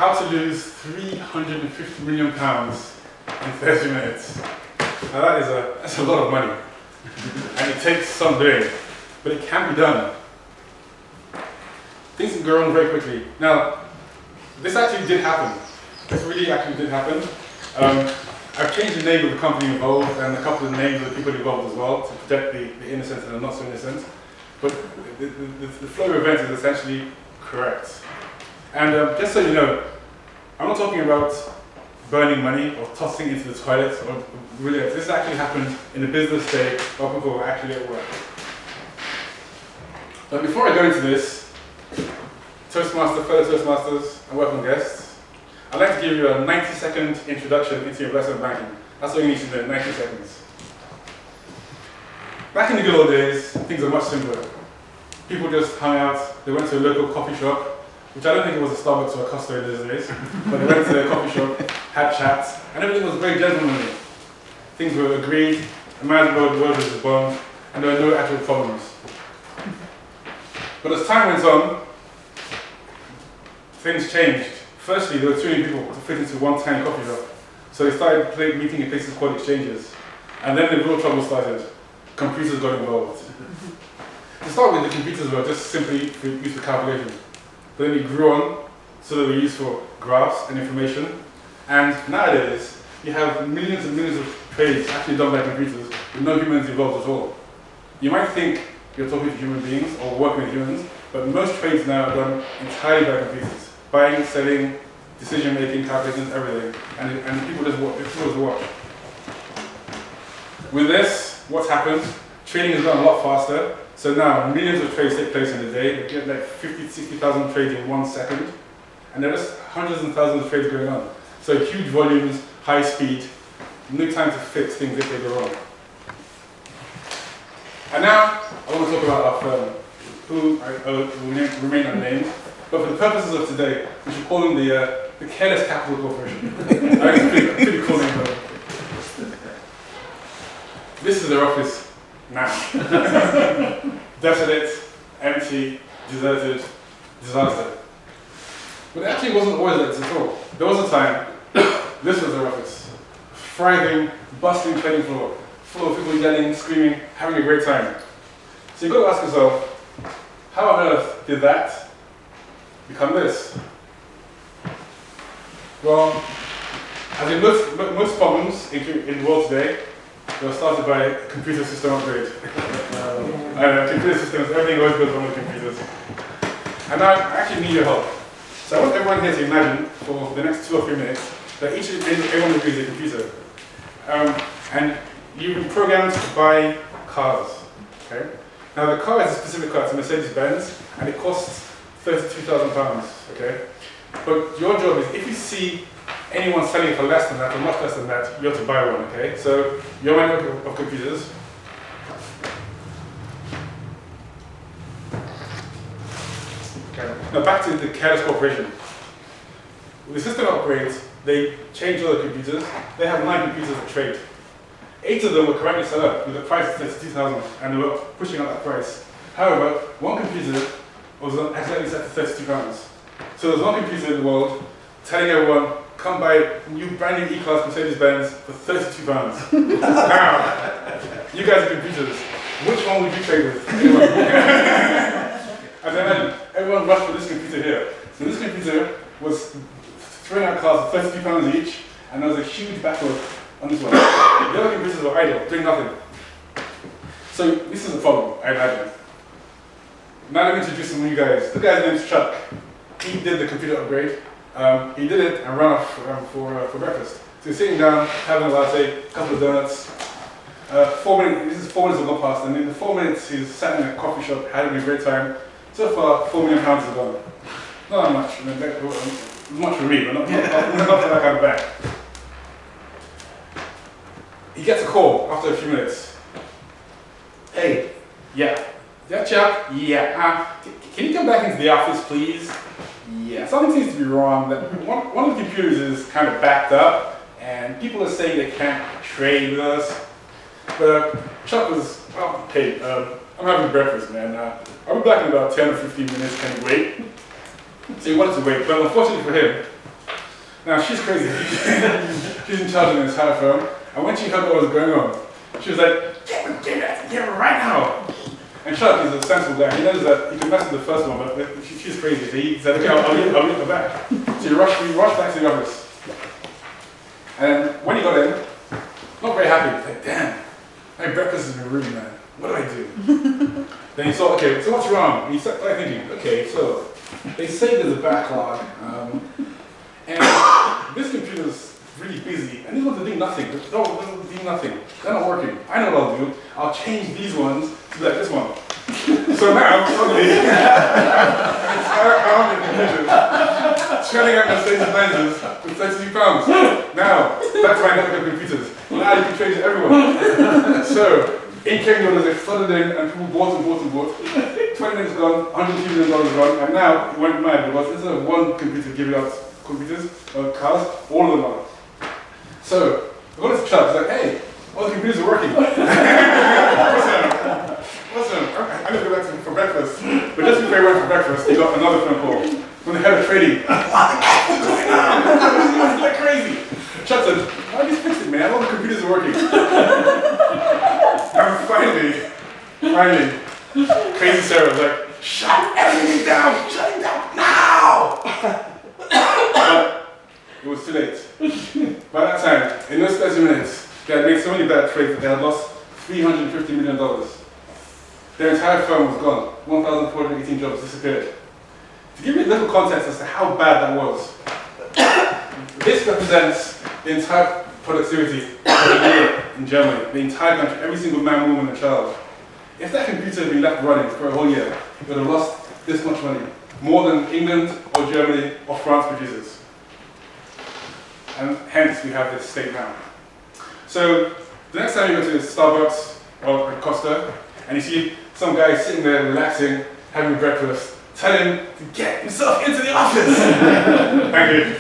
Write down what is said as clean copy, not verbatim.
how to lose 350 million pounds in 30 minutes. Now that's a lot of money. And it takes some doing, but it can be done. Things can go wrong very quickly. Now, this actually did happen. This really actually did happen. I've changed the name of the company involved and a couple of names of the people involved as well to protect the innocent and the not so innocent. But the flow of events is essentially correct. And just so you know, I'm not talking about burning money or tossing into the toilet or really. This actually happened in the business day while people were actually at work. But before I go into this, fellow Toastmasters and welcome guests, I'd like to give you a 90-second introduction into investment banking. That's all you need to know, 90 seconds. Back in the good old days, things are much simpler. People just hung out, they went to a local coffee shop, which I don't think it was a Starbucks or a Costa in those days, but they went to their coffee shop, had chats, and everything was very gentlemanly. Things were agreed, a man's word was a bond, and there were no actual problems. But as time went on, things changed. Firstly, there were too many people to fit into one tiny coffee shop, so they started meeting in places called exchanges. And then the real trouble started. Computers got involved. To start with, the computers were just simply used for calculation. But then it grew on, so they were used for graphs and information. And nowadays, you have millions and millions of trades actually done by computers with no humans involved at all. You might think you're talking to human beings or working with humans, but most trades now are done entirely by computers. Buying, selling, decision making, calculations, everything. And people just watch, it's always watch. With this, what's happened? Trading has gone a lot faster. So now millions of trades take place in a day. You get like 50 to 60,000 trades in 1 second. And there are just hundreds and thousands of trades going on. So huge volumes, high speed, no time to fix things if they go wrong. And now I want to talk about our firm, who will remain unnamed. But for the purposes of today, we should call them the Careless Capital Corporation. I think it's a pretty cool name for them. This is their office now. Desolate, empty, deserted, disaster. But it actually wasn't always like this at all. There was a time, this was their office. Thriving, bustling trading floor, full of people yelling, screaming, having a great time. So you've got to ask yourself, how on earth did that become this? Well, as in most problems in the world today, they were started by a computer system upgrade. Computer systems, everything always goes wrong with computers. And now I actually need your help. So I want everyone here to imagine for the next 2 or 3 minutes that everyone agrees is a computer. And you've been programmed to buy cars. Okay? Now the car is a specific car, it's a Mercedes-Benz, and it costs £32,000. Okay? But your job is, if you see anyone selling it for less than that, or much less than that, you have to buy one, okay? So, you're a man of computers. Okay. Now back to the Careless Corporation. With the system upgrades, they changed all the computers. They have 9 computers that trade. 8 of them were correctly set up with a price of 32,000, and they were pushing out that price. However, one computer was accidentally set to 32 pounds. So there's one computer in the world telling everyone, come buy a brand new E-Class Mercedes-Benz for 32 pounds. Now, you guys are computers. Which one would you trade with? And then everyone rushed for this computer here. So this computer was throwing out cars for 32 pounds each, and there was a huge backlog on this one. The other computers were idle, doing nothing. So this is a problem, I imagine. Now let me introduce some new guys. The guy's name's Chuck. He did the computer upgrade. He did it and ran off for breakfast. So he's sitting down, having a latte, a couple of donuts. 4 minutes, this is 4 minutes have gone past, and in the 4 minutes he's sat in a coffee shop, having a great time. So far, £4 million have gone. Not that much. I mean, much for me, but not for that kind of bag. He gets a call after a few minutes. Hey, yeah. Yeah, Chuck? Yeah. Can you come back into the office, please? Yeah. Something seems to be wrong. One of the computers is kind of backed up, and people are saying they can't trade with us. But Chuck was, oh, hey, I'm having breakfast, man. I'll be back in about 10 or 15 minutes. Can you wait? So he wanted to wait, but unfortunately for him, Now she's crazy. She's in charge of the entire firm. And when she heard what was going on, she was like, get him right now. And Chuck is a sensible guy. He knows that he can mess with the first one, but she's crazy. So he said, okay, I'll meet her back. So he rushed back to the office. And when he got in, not very happy. He's like, damn, my breakfast is in the room, man. What do I do? Then he thought, okay, so what's wrong? And he started thinking, okay, so they say there's a backlog, and this computer's really busy, and these ones are doing nothing. They're doing nothing. They're not working. I know what I'll do. I'll change these ones to be like this one. So now, suddenly, entire army of computers turning out Mercedes Benzes with £32. Now, that's my network of computers. Now you can trade to everyone. So, in came the orders, they flooded in, and people bought and bought and bought. 20 minutes gone, $102 million gone, and now it went mad because instead of one computer giving out computers, cars, all of them are. So, I got this chart, it's like, hey, all the computers are working. Awesome. I'm going to go back to him for breakfast. But just before he went for breakfast, he got another phone call from the head of trading. What the heck is going on? He's like crazy. Chuck said, why did you fix it, man? All the computers are working. And finally, crazy Sarah was like, shut everything down! Shut it down now! But it was too late. By that time, in those 30 minutes, they had made so many bad trades that they had lost $350 million. Their entire firm was gone. 1,418 jobs disappeared. To give you a little context as to how bad that was, this represents the entire productivity of the year in Germany, the entire country, every single man, woman, and child. If that computer had been left running for a whole year, it would have lost this much money, more than England or Germany or France produces. And hence we have this state now. So the next time you go to Starbucks or Costa and you see some guy sitting there relaxing, having breakfast, tell him to get himself into the office. Thank you.